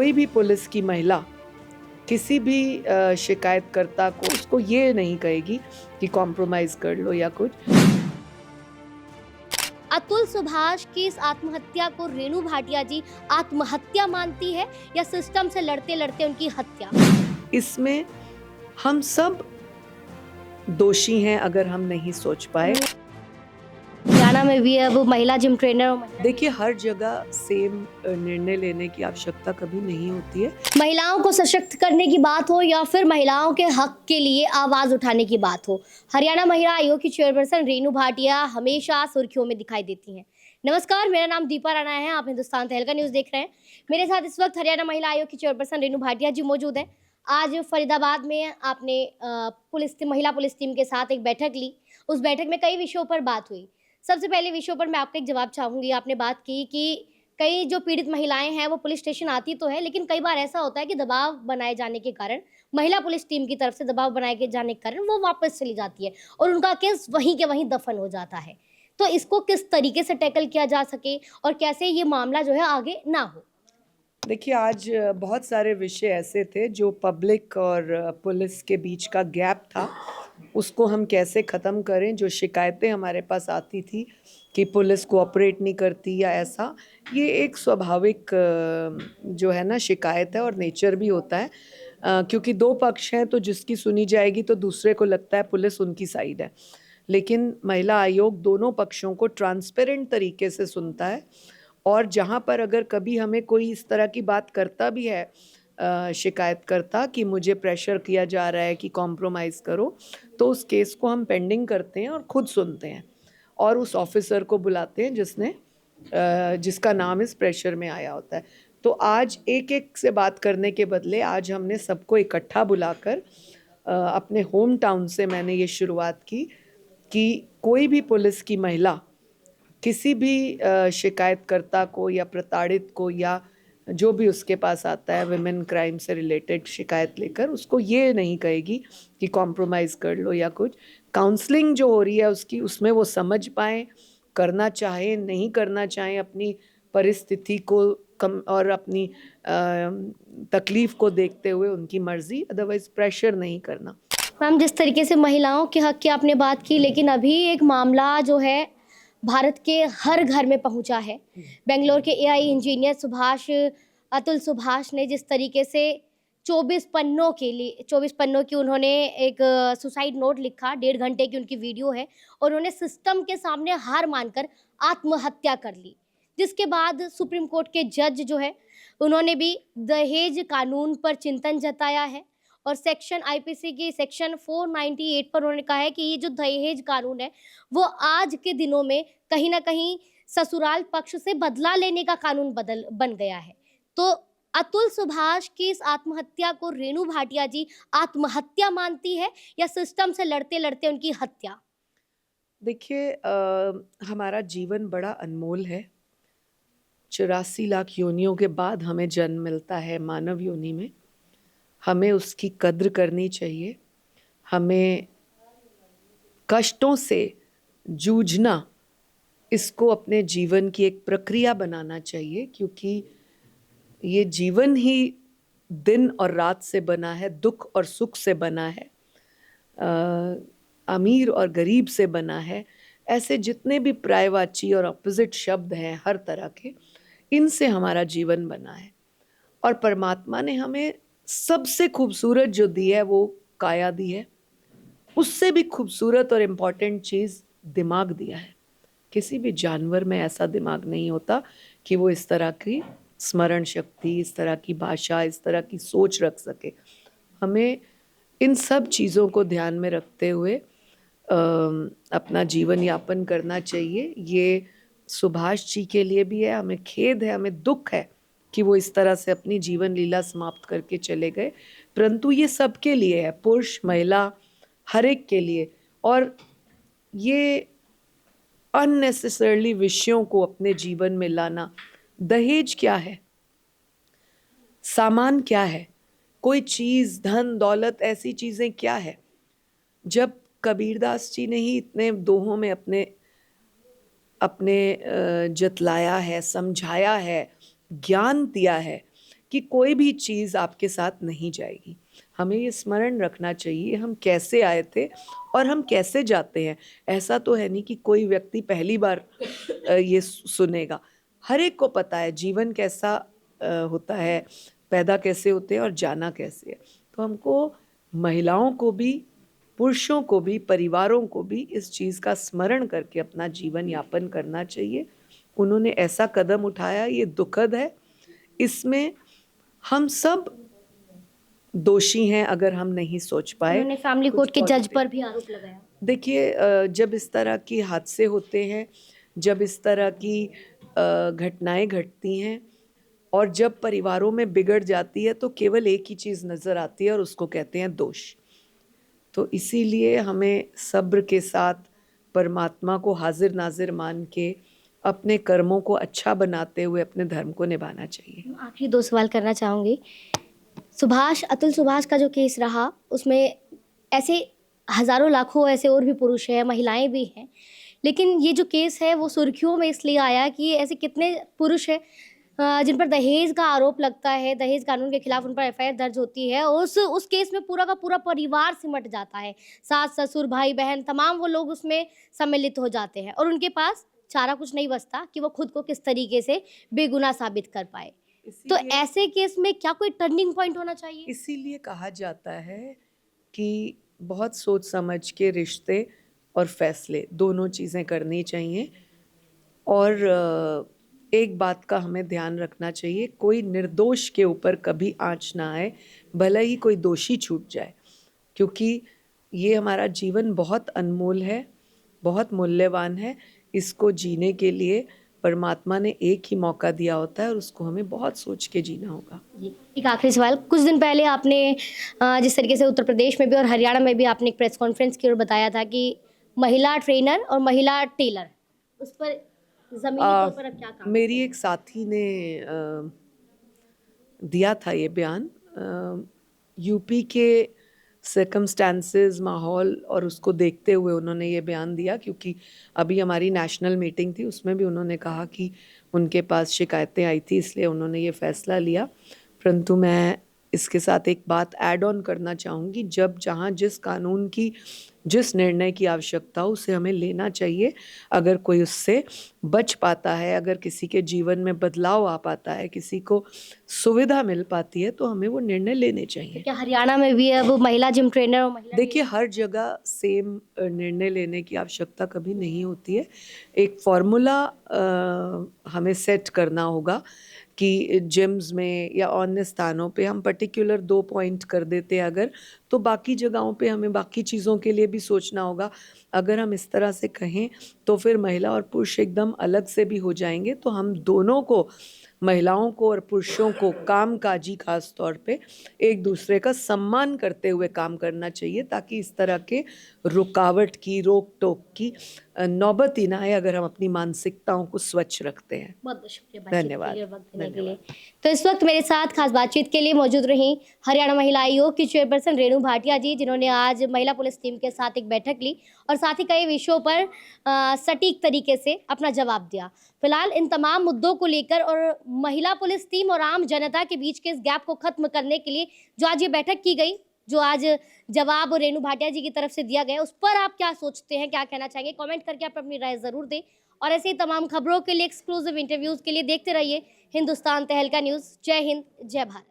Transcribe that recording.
कोई भी पुलिस की महिला किसी भी शिकायतकर्ता को उसको ये नहीं कहेगी कि कॉम्प्रोमाइज कर लो या कुछ। अतुल सुभाष की इस आत्महत्या को रेणु भाटिया जी आत्महत्या मानती है या सिस्टम से लड़ते लड़ते उनकी हत्या? इसमें हम सब दोषी हैं अगर हम नहीं सोच पाए। हरियाणा में भी अब महिला जिम ट्रेनर और देखिए, हर जगह सेम निर्णय लेने की आवश्यकता कभी नहीं होती है। महिलाओं को सशक्त करने की बात हो या फिर महिलाओं के हक के लिए आवाज उठाने की बात हो, हरियाणा महिला आयोग की चेयरपर्सन रेणु भाटिया हमेशा सुर्खियों में दिखाई देती हैं। नमस्कार, मेरा नाम दीपा राणा है। आप हिंदुस्तान तहलका न्यूज देख रहे हैं। मेरे साथ इस वक्त हरियाणा महिला आयोग की चेयरपर्सन रेणु भाटिया जी मौजूद है। आज फरीदाबाद में आपने महिला पुलिस टीम के साथ एक बैठक ली। उस बैठक में कई विषयों पर बात हुई। सबसे पहले विषयों पर मैं आपका एक जवाब चाहूंगी। आपने बात की कि कई जो पीड़ित महिलाएं हैं वो पुलिस स्टेशन आती तो है, लेकिन कई बार ऐसा होता है कि दबाव बनाए जाने के कारण, महिला पुलिस टीम की तरफ से दबाव बनाए के जाने के कारण वो वापस चली जाती है और उनका केस वहीं के वहीं दफन हो जाता है। तो इसको किस तरीके से टैकल किया जा सके और कैसे ये मामला जो है आगे ना हो? देखिए, आज बहुत सारे विषय ऐसे थे जो पब्लिक और पुलिस के बीच का गैप था, उसको हम कैसे ख़त्म करें। जो शिकायतें हमारे पास आती थी कि पुलिस कोऑपरेट नहीं करती या ऐसा, ये एक स्वाभाविक जो है ना शिकायत है और नेचर भी होता है, क्योंकि दो पक्ष हैं तो जिसकी सुनी जाएगी तो दूसरे को लगता है पुलिस उनकी साइड है। लेकिन महिला आयोग दोनों पक्षों को ट्रांसपेरेंट तरीके से सुनता है और जहाँ पर अगर कभी हमें कोई इस तरह की बात करता भी है शिकायतकर्ता कि मुझे प्रेशर किया जा रहा है कि कॉम्प्रोमाइज़ करो, तो उस केस को हम पेंडिंग करते हैं और खुद सुनते हैं और उस ऑफिसर को बुलाते हैं जिसका नाम इस प्रेशर में आया होता है। तो आज एक एक से बात करने के बदले आज हमने सबको इकट्ठा बुलाकर अपने होम टाउन से मैंने ये शुरुआत की कि कोई भी पुलिस की महिला किसी भी शिकायतकर्ता को या प्रताड़ित को या जो भी उसके पास आता है विमेन क्राइम से रिलेटेड शिकायत लेकर, उसको ये नहीं कहेगी कि कॉम्प्रोमाइज़ कर लो या कुछ। काउंसलिंग जो हो रही है उसकी, उसमें वो समझ पाएँ, करना चाहें, नहीं करना चाहें, अपनी परिस्थिति को कम और अपनी तकलीफ़ को देखते हुए उनकी मर्ज़ी, अदरवाइज़ प्रेशर नहीं करना। मैम, जिस तरीके से महिलाओं के हक की आपने बात की, लेकिन अभी एक मामला जो है भारत के हर घर में पहुंचा है। बेंगलोर के एआई इंजीनियर अतुल सुभाष ने जिस तरीके से 24 पन्नों की उन्होंने एक सुसाइड नोट लिखा, 1.5 घंटे की उनकी वीडियो है और उन्होंने सिस्टम के सामने हार मानकर आत्महत्या कर ली। जिसके बाद सुप्रीम कोर्ट के जज जो है उन्होंने भी दहेज कानून पर चिंतन जताया है और आईपीसी की सेक्शन 498 पर उन्होंने कहा है कि ये जो दहेज कानून है वो आज के दिनों में कहीं ना कहीं ससुराल पक्ष से बदला लेने का कानून बन गया है। तो अतुल सुभाष की इस आत्महत्या को रेणु भाटिया जी आत्महत्या मानती है या सिस्टम से लड़ते लड़ते उनकी हत्या? देखिए, हमारा जीवन बड़ा अनमोल है। 84 लाख योनियों के बाद हमें जन्म मिलता है मानव योनि में। हमें उसकी कद्र करनी चाहिए। हमें कष्टों से जूझना, इसको अपने जीवन की एक प्रक्रिया बनाना चाहिए, क्योंकि ये जीवन ही दिन और रात से बना है, दुख और सुख से बना है, अमीर और गरीब से बना है। ऐसे जितने भी पर्यायवाची और अपोजिट शब्द हैं हर तरह के, इनसे हमारा जीवन बना है। और परमात्मा ने हमें सबसे खूबसूरत जो दी है वो काया दी है। उससे भी खूबसूरत और इम्पॉर्टेंट चीज़ दिमाग दिया है। किसी भी जानवर में ऐसा दिमाग नहीं होता कि वो इस तरह की स्मरण शक्ति, इस तरह की भाषा, इस तरह की सोच रख सके। हमें इन सब चीज़ों को ध्यान में रखते हुए अपना जीवन यापन करना चाहिए। ये सुभाष जी के लिए भी है। हमें खेद है, हमें दुख है कि वो इस तरह से अपनी जीवन लीला समाप्त करके चले गए, परंतु ये सबके लिए है, पुरुष महिला हर एक के लिए। और ये अननेसेसरली विषयों को अपने जीवन में लाना, दहेज क्या है, सामान क्या है, कोई चीज़, धन दौलत, ऐसी चीज़ें क्या है। जब कबीरदास जी ने ही इतने दोहों में अपने जतलाया है, समझाया है, ज्ञान दिया है कि कोई भी चीज़ आपके साथ नहीं जाएगी। हमें ये स्मरण रखना चाहिए हम कैसे आए थे और हम कैसे जाते हैं। ऐसा तो है नहीं कि कोई व्यक्ति पहली बार ये सुनेगा। हर एक को पता है जीवन कैसा होता है, पैदा कैसे होते हैं और जाना कैसे है। तो हमको महिलाओं को भी, पुरुषों को भी, परिवारों को भी इस चीज़ का स्मरण करके अपना जीवन यापन करना चाहिए। उन्होंने ऐसा कदम उठाया, ये दुखद है। इसमें हम सब दोषी हैं अगर हम नहीं सोच पाए। उन्होंने फैमिली कुछ कोर्ट के जज positive। पर भी आरोप लगाया। देखिए, जब इस तरह की हादसे होते हैं, जब इस तरह की घटनाएं घटती हैं और जब परिवारों में बिगड़ जाती है तो केवल एक ही चीज़ नज़र आती है और उसको कहते हैं दोष। तो इसीलिए हमें सब्र के साथ परमात्मा को हाजिर नाजिर मान के अपने कर्मों को अच्छा बनाते हुए अपने धर्म को निभाना चाहिए। आखिरी 2 सवाल करना चाहूँगी। अतुल सुभाष का जो केस रहा, उसमें ऐसे हज़ारों लाखों ऐसे और भी पुरुष हैं, महिलाएं भी हैं, लेकिन ये जो केस है वो सुर्खियों में इसलिए आया कि ऐसे कितने पुरुष हैं जिन पर दहेज का आरोप लगता है, दहेज कानून के खिलाफ उन पर एफआईआर दर्ज होती है। उस केस में पूरा का पूरा परिवार सिमट जाता है, सास ससुर भाई बहन तमाम वो लोग उसमें सम्मिलित हो जाते हैं और उनके पास चारा कुछ नहीं बचता कि वो खुद को किस तरीके से बेगुनाह साबित कर पाए। तो ऐसे केस में क्या कोई टर्निंग पॉइंट होना चाहिए? इसीलिए कहा जाता है कि बहुत सोच समझ के रिश्ते और फैसले दोनों चीज़ें करनी चाहिए। और एक बात का हमें ध्यान रखना चाहिए, कोई निर्दोष के ऊपर कभी आँच ना आए, भले ही कोई दोषी छूट जाए, क्योंकि ये हमारा जीवन बहुत अनमोल है, बहुत मूल्यवान है। इसको जीने के लिए परमात्मा ने एक ही मौका दिया होता है और उसको हमें बहुत सोच के जीना होगा। जी, एक आखिरी सवाल। कुछ दिन पहले आपने जिस तरीके से उत्तर प्रदेश में भी और हरियाणा में भी आपने एक प्रेस कॉन्फ्रेंस की और बताया था कि महिला ट्रेनर और महिला टेलर, उस पर ज़मीनी तौर पर अब क्या काम? मेरी एक साथी ने दिया था ये बयान। यूपी के सर्कमस्टांसेस, माहौल और उसको देखते हुए उन्होंने ये बयान दिया, क्योंकि अभी हमारी नेशनल मीटिंग थी, उसमें भी उन्होंने कहा कि उनके पास शिकायतें आई थी, इसलिए उन्होंने ये फैसला लिया। परंतु मैं इसके साथ एक बात ऐड ऑन करना चाहूँगी, जब जहाँ जिस कानून की जिस निर्णय की आवश्यकता हो उसे हमें लेना चाहिए। अगर कोई उससे बच पाता है, अगर किसी के जीवन में बदलाव आ पाता है, किसी को सुविधा मिल पाती है, तो हमें वो निर्णय लेने चाहिए। क्या हरियाणा में भी अब महिला जिम ट्रेनर और महिला देखिए, हर जगह सेम निर्णय लेने की आवश्यकता कभी नहीं होती है। एक फॉर्मूला हमें सेट करना होगा कि जिम्स में या अन्य स्थानों पे हम पर्टिकुलर 2 पॉइंट कर देते हैं अगर, तो बाकी जगहों पे हमें बाकी चीज़ों के लिए भी सोचना होगा। अगर हम इस तरह से कहें तो फिर महिला और पुरुष एकदम अलग से भी हो जाएंगे। तो हम दोनों को, महिलाओं को और पुरुषों को, कामकाजी खास तौर पे एक दूसरे का सम्मान करते हुए काम करना चाहिए, ताकि इस तरह के रुकावट की, रोक टोक की नौबत ही ना आए, अगर हम अपनी मानसिकताओं को स्वच्छ रखते हैं। बहुत बहुत शुक्रिया बातचीत धन्यवाद। के लिए और वक्त देने के लिए। तो इस वक्त मेरे साथ खास बातचीत के लिए मौजूद रही हरियाणा महिला आयोग की चेयरपर्सन रेणु भाटिया जी, जिन्होंने आज महिला पुलिस टीम के साथ एक बैठक ली और साथ ही कई विषयों पर सटीक तरीके से अपना जवाब दिया। फिलहाल इन तमाम मुद्दों को लेकर और महिला पुलिस टीम और आम जनता के बीच के इस गैप को खत्म करने के लिए जो आज ये बैठक की गई, जो आज जवाब रेणु भाटिया जी की तरफ से दिया गया, उस पर आप क्या सोचते हैं, क्या कहना चाहेंगे? कमेंट करके आप अपनी राय जरूर दें और ऐसे ही तमाम खबरों के लिए, एक्सक्लूसिव इंटरव्यूज के लिए देखते रहिए हिंदुस्तान तहलका न्यूज़। जय हिंद, जय भारत।